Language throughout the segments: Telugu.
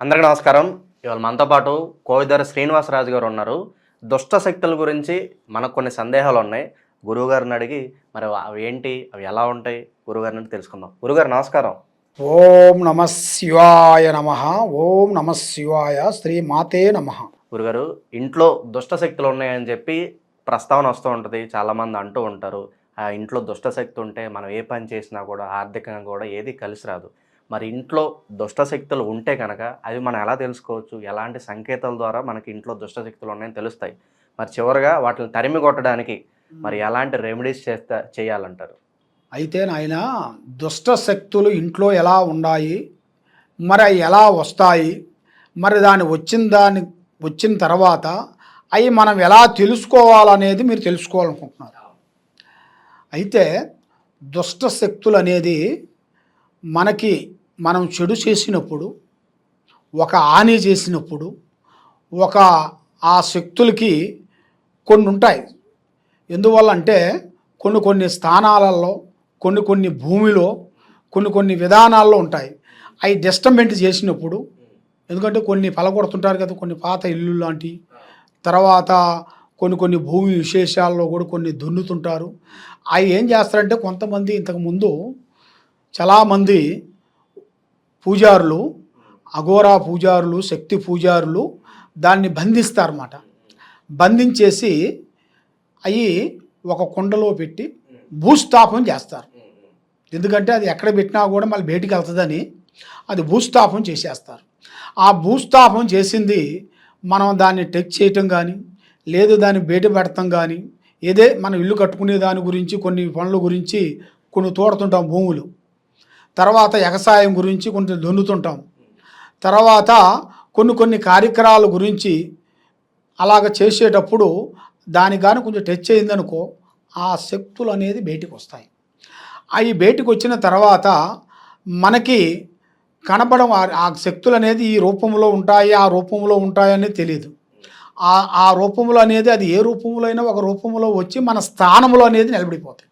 అందరికీ నమస్కారం. ఇవాళ మనతో పాటు కోవిదర శ్రీనివాసరాజు గారు ఉన్నారు. దుష్ట శక్తుల గురించి మనకు కొన్ని సందేహాలు ఉన్నాయి. గురువుగారిని అడిగి మరి అవి ఏంటి, అవి ఎలా ఉంటాయి గురువుగారిని తెలుసుకుందాం. గురుగారు నమస్కారం. ఓం నమ శివాయ నమ. ఓం నమ శివాయ. శ్రీమాతే నమ. గురుగారు, ఇంట్లో దుష్ట శక్తులు ఉన్నాయని చెప్పి ప్రస్తావన వస్తూ ఉంటుంది. చాలామంది అంటూ ఉంటారు, ఆ ఇంట్లో దుష్ట శక్తి ఉంటే మనం ఏ పని చేసినా కూడా ఆర్థికంగా కూడా ఏది కలిసి రాదు. మరి ఇంట్లో దుష్ట శక్తులు ఉంటే కనుక అవి మనం ఎలా తెలుసుకోవచ్చు? ఎలాంటి సంకేతాల ద్వారా మనకి ఇంట్లో దుష్ట శక్తులు ఉన్నాయని తెలుస్తాయి? మరి చివరిగా వాటిని తరిమి కొట్టడానికి మరి ఎలాంటి రెమెడీస్ చేయాలంటారు? అయితే నాయన, దుష్ట శక్తులు ఇంట్లో ఎలా ఉన్నాయి, మరి అవి ఎలా వస్తాయి, మరి వచ్చిన తర్వాత అవి మనం ఎలా తెలుసుకోవాలనేది మీరు తెలుసుకోవాలనుకుంటున్నారు. అయితే దుష్ట శక్తులు అనేది మనం చెడు చేసినప్పుడు, ఒక హాని చేసినప్పుడు, ఆ శక్తులకి కొన్ని ఉంటాయి. ఎందువల్ల అంటే కొన్ని స్థానాలలో, కొన్ని భూమిలో, కొన్ని విధానాల్లో ఉంటాయి. అవి డిస్టర్బెంట్ చేసినప్పుడు, ఎందుకంటే కొన్ని పలగొడుతుంటారు కదా, కొన్ని పాత ఇల్లు లాంటి, తర్వాత కొన్ని భూమి విశేషాల్లో కూడా కొన్ని దున్నుతుంటారు. అవి ఏం చేస్తారంటే, కొంతమంది ఇంతకుముందు చాలామంది పూజారులు, అఘోరా పూజారులు, శక్తి పూజారులు దాన్ని బంధిస్తారన్నమాట. బంధించేసి అవి ఒక కుండలో పెట్టి భూస్థాపం చేస్తారు. ఎందుకంటే అది ఎక్కడ పెట్టినా కూడా మళ్ళీ బయటికి వెళ్తుందని అది భూస్థాపం చేసేస్తారు. ఆ భూస్థాపం చేసింది మనం దాన్ని టెక్ చేయటం కానీ, లేదు దాన్ని బయట పెడతాం కానీ, మనం ఇల్లు కట్టుకునే దాని గురించి, కొన్ని పనుల గురించి కొన్ని తోడుతుంటాం భూములు. తర్వాత వ్యవసాయం గురించి కొంచెం దున్నుతుంటాం. తర్వాత కొన్ని కార్యక్రమాల గురించి అలాగ చేసేటప్పుడు దాని కానీ కొంచెం టచ్ అయిందనుకో, ఆ శక్తులు అనేది బయటికి వస్తాయి. అవి బయటికి వచ్చిన తర్వాత మనకి కనపడం, ఆ శక్తులు అనేది ఈ రూపంలో ఉంటాయి, ఆ రూపంలో ఉంటాయని తెలియదు. ఆ రూపంలో అనేది అది ఏ రూపంలో అయినా ఒక రూపంలో వచ్చి మన స్థానంలో అనేది నిలబడిపోతాయి,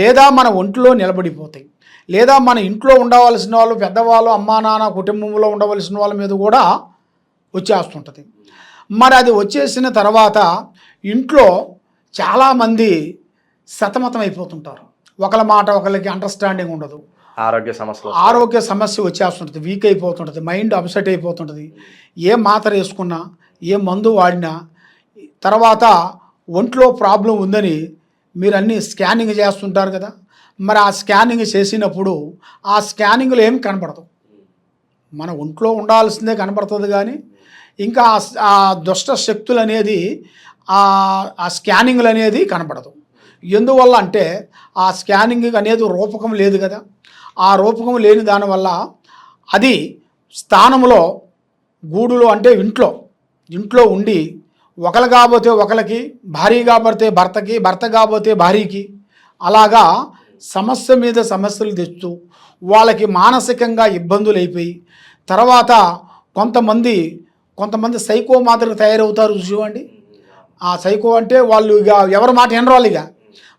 లేదా మన ఒంట్లో నిలబడిపోతాయి, లేదా మన ఇంట్లో ఉండవలసిన వాళ్ళు, పెద్దవాళ్ళు, అమ్మా నాన్న కుటుంబంలో ఉండవలసిన వాళ్ళ మీద కూడా వచ్చేస్తుంటుంది. మరి అది వచ్చేసిన తర్వాత ఇంట్లో చాలామంది సతమతం అయిపోతుంటారు. ఒకళ్ళ మాట ఒకళ్ళకి అండర్స్టాండింగ్ ఉండదు. ఆరోగ్య సమస్య వచ్చేస్తుంటుంది, వీక్ అయిపోతుంటుంది, మైండ్ అప్సెట్ అయిపోతుంటుంది. ఏ మాత్ర వేసుకున్నా, ఏ మందు వాడినా, తర్వాత ఒంట్లో ప్రాబ్లం ఉందని మీరు అన్నీ స్కానింగ్ చేస్తుంటారు కదా. మరి ఆ స్కానింగ్ చేసినప్పుడు ఆ స్కానింగ్లో ఏం కనపడదు, మన ఒంట్లో ఉండాల్సిందే కనపడుతుంది. కానీ ఇంకా ఆ దుష్ట శక్తులు అనేది ఆ స్కానింగ్లు అనేది కనపడదు. ఎందువల్ల అంటే ఆ స్కానింగ్ అనేది రూపకం లేదు కదా. ఆ రూపకం లేని దానివల్ల అది స్థానంలో, గూడులో అంటే ఇంట్లో ఉండి ఒకరు కాబోతే ఒకరికి, భార్య కాబడితే భర్తకి, భర్త కాబోతే భార్యకి, అలాగా సమస్య మీద సమస్యలు తెస్తూ వాళ్ళకి మానసికంగా ఇబ్బందులు అయిపోయి, తర్వాత కొంతమంది సైకో మాదిరిగా తయారవుతారు. చూడండి, ఆ సైకో అంటే వాళ్ళు ఇక ఎవరి మాట వినరాళ్ళు. ఇక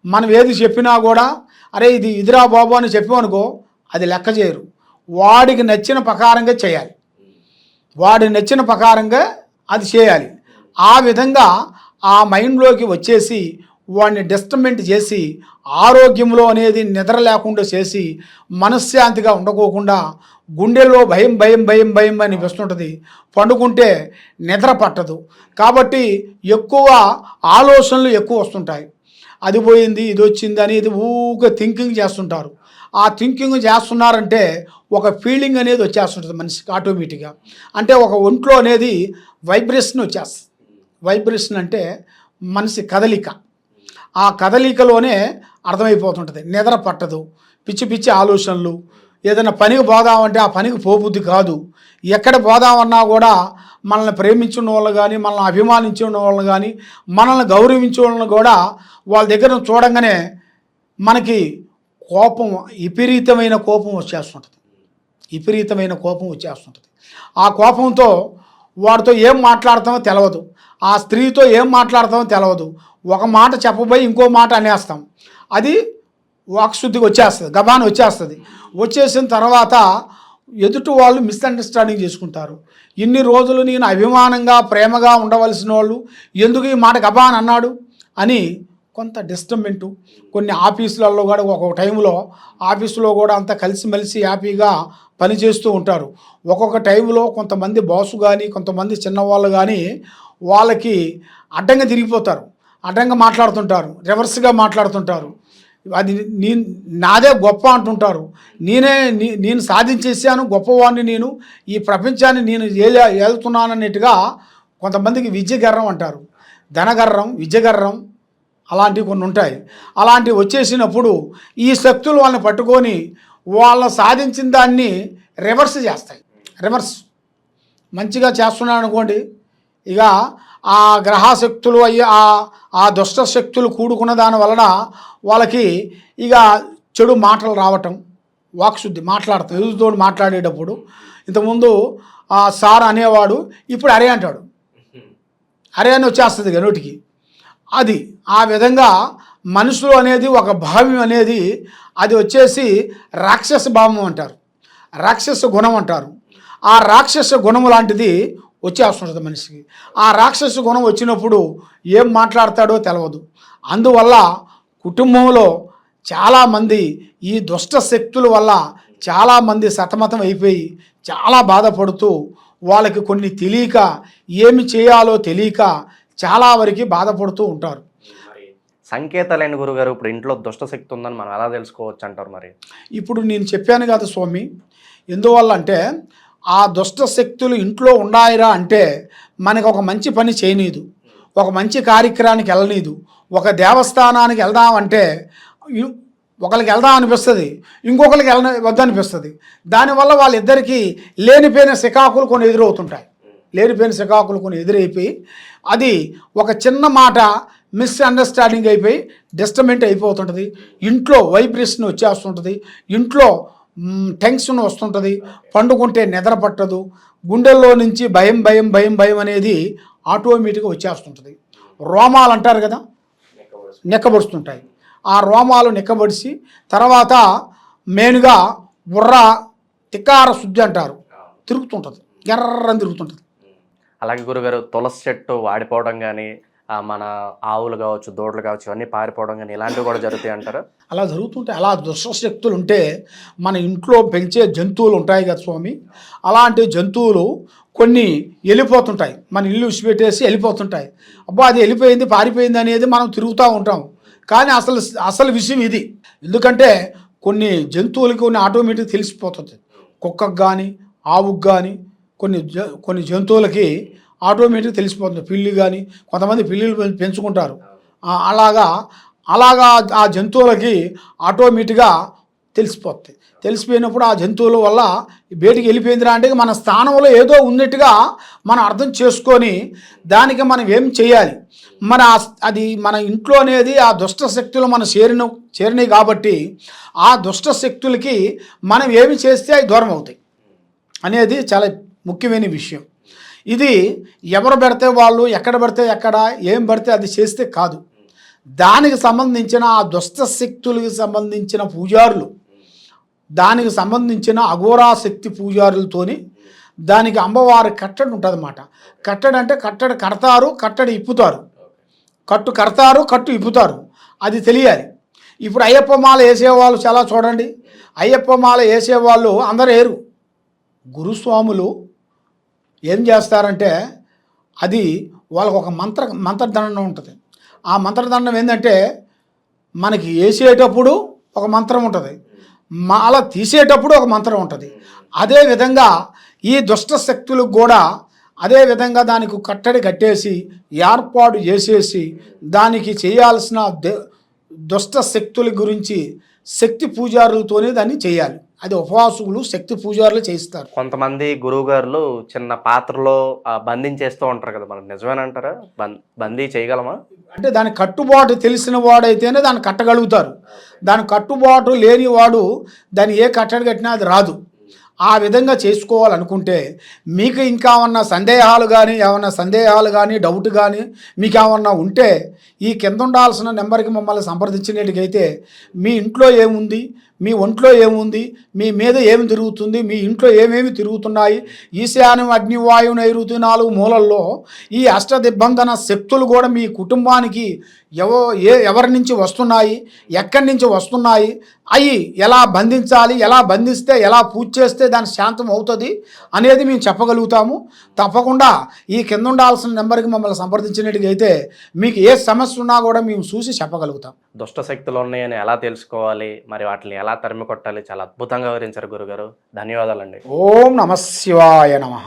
మనం ఏది చెప్పినా కూడా, అరే ఇదిరా బాబు అని చెప్పామనుకో, అది లెక్క చేయరు. వాడికి నచ్చిన ప్రకారంగా చేయాలి, వాడికి నచ్చిన ప్రకారంగా అది చేయాలి. ఆ విధంగా ఆ మైండ్లోకి వచ్చేసి వాడిని డిస్టర్బెంట్ చేసి, ఆరోగ్యంలో అనేది నిద్ర లేకుండా చేసి, మనశ్శాంతిగా ఉండకోకుండా గుండెల్లో భయం భయం భయం భయం అని వస్తుంటుంది. పండుకుంటే నిద్ర పట్టదు. కాబట్టి ఎక్కువ ఆలోచనలు ఎక్కువ వస్తుంటాయి. అది పోయింది, ఇది వచ్చింది అనేది ఊరికే థింకింగ్ చేస్తుంటారు. ఆ థింకింగ్ చేస్తున్నారంటే ఒక ఫీలింగ్ అనేది వచ్చేస్తుంటుంది మనిషికి ఆటోమేటిక్గా. అంటే ఒక ఒంట్లో అనేది వైబ్రేషన్ వచ్చేస్తుంది. వైబ్రేషన్ అంటే మనిషి కదలిక. ఆ కదలికలోనే అర్థమైపోతుంటుంది. నిద్ర పట్టదు, పిచ్చి ఆలోచనలు. ఏదైనా పనికి పోదామంటే ఆ పనికి పోబుద్ధి కాదు. ఎక్కడ పోదామన్నా కూడా మనల్ని ప్రేమించిన వాళ్ళు కానీ, మనల్ని అభిమానించిన వాళ్ళు కానీ, మనల్ని గౌరవించే వాళ్ళని కూడా వాళ్ళ దగ్గర చూడంగానే మనకి కోపం, విపరీతమైన కోపం వచ్చేస్తుంటుంది. ఆ కోపంతో వాడితో ఏం మాట్లాడతామో తెలియదు, ఆ స్త్రీతో ఏం మాట్లాడతామో తెలియదు. ఒక మాట చెప్పబోయి ఇంకో మాట అనేస్తాం. అది వాక్శుద్ధికి వచ్చేస్తుంది, గబాన్ వచ్చేస్తుంది. వచ్చేసిన తర్వాత ఎదుటి వాళ్ళు మిస్అండర్స్టాండింగ్ చేసుకుంటారు. ఇన్ని రోజులు నేను అభిమానంగా ప్రేమగా ఉండవలసిన వాళ్ళు ఎందుకు ఈ మాట గబా అని అన్నాడు అని కొంత డిస్టర్బెంటు. కొన్ని ఆఫీసులలో కూడా ఒక్కొక్క టైంలో ఆఫీసులో కూడా అంతా కలిసిమెలిసి హ్యాపీగా పనిచేస్తూ ఉంటారు. ఒక్కొక్క టైంలో కొంతమంది బాసు కానీ కొంతమంది చిన్నవాళ్ళు కానీ వాళ్ళకి అడ్డంగా తిరిగిపోతారు, అడ్డంగా మాట్లాడుతుంటారు, రివర్స్గా మాట్లాడుతుంటారు. అది నాదే గొప్ప అంటుంటారు. నేను సాధించేసాను, గొప్పవాడిని, నేను ఈ ప్రపంచాన్ని నేను ఏలుతున్నానన్నట్టుగా కొంతమందికి విద్యగర్రం అంటారు, ధనగర్రం, విద్యగర్రం అలాంటివి కొన్ని ఉంటాయి. అలాంటివి వచ్చేసినప్పుడు ఈ శక్తులు వాళ్ళని పట్టుకొని వాళ్ళ సాధించిన దాన్ని రివర్స్ చేస్తాయి. రివర్స్ మంచిగా చేస్తున్నాను అనుకోండి, ఇక ఆ గ్రహశక్తులు అయ్యి ఆ దుష్ట శక్తులు కూడుకున్న దాని వలన వాళ్ళకి ఇక చెడు మాటలు రావటం, వాక్శుద్ధి, మాట్లాడతాం. ఎదుటితో మాట్లాడేటప్పుడు ఇంతకుముందు సార్ అనేవాడు, ఇప్పుడు అరే అంటాడు, అరే అని వచ్చేస్తుంది ఇక నోటికి. అది ఆ విధంగా మనుషులు అనేది ఒక భావం అనేది అది వచ్చేసి రాక్షస భావం అంటారు, రాక్షస గుణం అంటారు. ఆ రాక్షస గుణం లాంటిది వచ్చేస్తుంటుంది మనిషికి. ఆ రాక్షస గుణం వచ్చినప్పుడు ఏం మాట్లాడతాడో తెలియదు. అందువల్ల కుటుంబంలో చాలామంది ఈ దుష్ట శక్తుల వల్ల చాలామంది సతమతం అయిపోయి చాలా బాధపడుతూ వాళ్ళకి కొన్ని తెలియక ఏమి చేయాలో తెలియక చాలా వరకు బాధపడుతూ ఉంటారు. సంకేతాలైన గురుగారు ఇప్పుడు ఇంట్లో దుష్ట శక్తి ఉందని మనం ఎలా తెలుసుకోవచ్చు అంటారు? మరి ఇప్పుడు నేను చెప్పాను కదా స్వామి, ఎందువల్ల అంటే ఆ దుష్ట శక్తులు ఇంట్లో ఉన్నాయిరా అంటే మనకు ఒక మంచి పని చేయనీదు, ఒక మంచి కార్యక్రమానికి వెళ్ళనీదు. ఒక దేవస్థానానికి వెళ్దామంటే ఒకరికి వెళ్దాం అనిపిస్తుంది, ఇంకొకరికి వద్దనిపిస్తుంది. దానివల్ల వాళ్ళిద్దరికీ లేనిపోయిన సికాకులు కొన్ని ఎదురవుతుంటాయి. లేనిపోయిన సికాకులు కొన్ని ఎదురైపోయి అది ఒక చిన్న మాట మిస్అండర్స్టాండింగ్ అయిపోయి డిస్టర్బెంట్ అయిపోతుంటుంది. ఇంట్లో వైబ్రేషన్ వచ్చేస్తుంటుంది, ఇంట్లో టెన్షన్ వస్తుంటుంది, పండుకుంటే నిద్ర పట్టదు, గుండెల్లో నుంచి భయం భయం భయం భయం అనేది ఆటోమేటిక్గా వచ్చేస్తుంటుంది. రోమాలు అంటారు కదా, నెక్కబడుతుంటాయి. ఆ రోమాలు నెక్కబడిసి తర్వాత మెయిన్గా బుర్ర తిక్కార శుద్ధి అంటారు, తిరుగుతుంటుంది, ఎర్రని తిరుగుతుంటుంది. అలాగే గురుగారు తులసి చెట్టు వాడిపోవడం కానీ, మన ఆవులు కావచ్చు, దూడలు కావచ్చు, ఇవన్నీ పారిపోవడం కానీ ఇలాంటివి కూడా జరుగుతాయి అంటారు? అలా జరుగుతుంటాయి. అలా దుష్టశక్తులు ఉంటే మన ఇంట్లో పెంచే జంతువులు ఉంటాయి కదా స్వామి, అలాంటి జంతువులు కొన్ని వెళ్ళిపోతుంటాయి, మన ఇల్లు విడిచిపెట్టేసి వెళ్ళిపోతుంటాయి. అబ్బా అది వెళ్ళిపోయింది, పారిపోయింది అనేది మనం తిరుగుతూ ఉంటాం. కానీ అసలు విషయం ఇది. ఎందుకంటే కొన్ని జంతువులకి కొన్ని ఆటోమేటిక్ తెలిసిపోతుంది. కుక్కకు కానీ ఆవుకు కానీ కొన్ని జంతువులకి ఆటోమేటిక్ తెలిసిపోతుంది. పిల్లి కానీ కొంతమంది పిల్లిలు పెంచుకుంటారు. అలాగా ఆ జంతువులకి ఆటోమేటిక్గా తెలిసిపోతుంది. తెలిసిపోయినప్పుడు ఆ జంతువుల వల్ల బయటికి వెళ్ళిపోయిందిరా అంటే మన స్థానంలో ఏదో ఉన్నట్టుగా మనం అర్థం చేసుకొని దానికి మనం ఏం చేయాలి, అది మన ఇంట్లో అనేది ఆ దుష్ట శక్తులు మన చేరినాయి కాబట్టి ఆ దుష్ట శక్తులకి మనం ఏమి చేస్తే అవి దూరం అవుతాయి అనేది చాలా ముఖ్యమైన విషయం. ఇది ఎవరు పెడితే వాళ్ళు, ఎక్కడ పడితే ఎక్కడ, ఏం పడితే అది చేస్తే కాదు. దానికి సంబంధించిన ఆ దుష్ట శక్తులకి సంబంధించిన పూజారులు, దానికి సంబంధించిన అఘోరా శక్తి పూజారులతోని దానికి అమ్మవారి కట్టడి ఉంటుంది అన్నమాట. కట్టడి అంటే కట్టడి కడతారు, కట్టడి ఇప్పుతారు, కట్టు కడతారు, కట్టు ఇప్పుతారు, అది తెలియాలి. ఇప్పుడు అయ్యప్ప మాల వేసేవాళ్ళు చాలా చూడండి, అయ్యప్ప మాల వేసేవాళ్ళు అందరూ ఏరు. గురుస్వాములు ఏం చేస్తారంటే అది వాళ్ళకు ఒక మంత్రదండం ఉంటుంది. ఆ మంత్రదండం ఏంటంటే మనకి వేసేటప్పుడు ఒక మంత్రం ఉంటుంది, మాల తీసేటప్పుడు ఒక మంత్రం ఉంటుంది. అదేవిధంగా ఈ దుష్ట శక్తులకు కూడా అదే విధంగా దానికి కట్టడి కట్టేసి ఏర్పాటు చేసేసి దానికి చేయాల్సిన దుష్ట శక్తుల గురించి శక్తి పూజారులతోనే దాన్ని చేయాలి. అది ఉపవాసులు శక్తి పూజారులు చేయిస్తారు. కొంతమంది గురువుగారులు చిన్న పాత్రలో బంధించేస్తూ ఉంటారు కదా, మనకు నిజమేనంటారా? బందీ చేయగలమా? అంటే దాని కట్టుబాటు తెలిసిన వాడైతేనే దాన్ని కట్టగలుగుతారు. దాని కట్టుబాటు లేని వాడు దాన్ని ఏ కట్టడి కట్టినా అది రాదు. ఆ విధంగా చేసుకోవాలనుకుంటే మీకు ఇంకా ఏమన్నా సందేహాలు కానీ డౌట్ కానీ మీకు ఏమన్నా ఉంటే ఈ కింద ఉండాల్సిన నెంబర్కి మమ్మల్ని సంప్రదించినట్టుగైతే మీ ఇంట్లో ఏముంది, మీ ఒంట్లో ఏముంది, మీ మీద ఏమి తిరుగుతుంది, మీ ఇంట్లో ఏమేమి తిరుగుతున్నాయి, ఈశాన్యం అగ్నివాయు నైరుతి 4 మూలల్లో ఈ అష్టదిగ్బంధన శక్తులు కూడా మీ కుటుంబానికి ఎవరి నుంచి వస్తున్నాయి, ఎక్కడి నుంచి వస్తున్నాయి, అవి ఎలా బంధించాలి, ఎలా బంధిస్తే ఎలా పూజ చేస్తే దాని శాంతం అవుతుంది అనేది మేము చెప్పగలుగుతాము. తప్పకుండా ఈ కింద ఉండాల్సిన నెంబర్కి మమ్మల్ని సంప్రదించినట్టుగైతే మీకు ఏ సమస్య ఉన్నా కూడా మేము చూసి చెప్పగలుగుతాం. దుష్ట శక్తులు ఉన్నాయని ఎలా తెలుసుకోవాలి, మరి వాటిని ఎలా తరిమి కొట్టాలి, చాలా అద్భుతంగా వివరించారు గురుగారు. ధన్యవాదాలండి. ఓం నమః శివాయ నమః.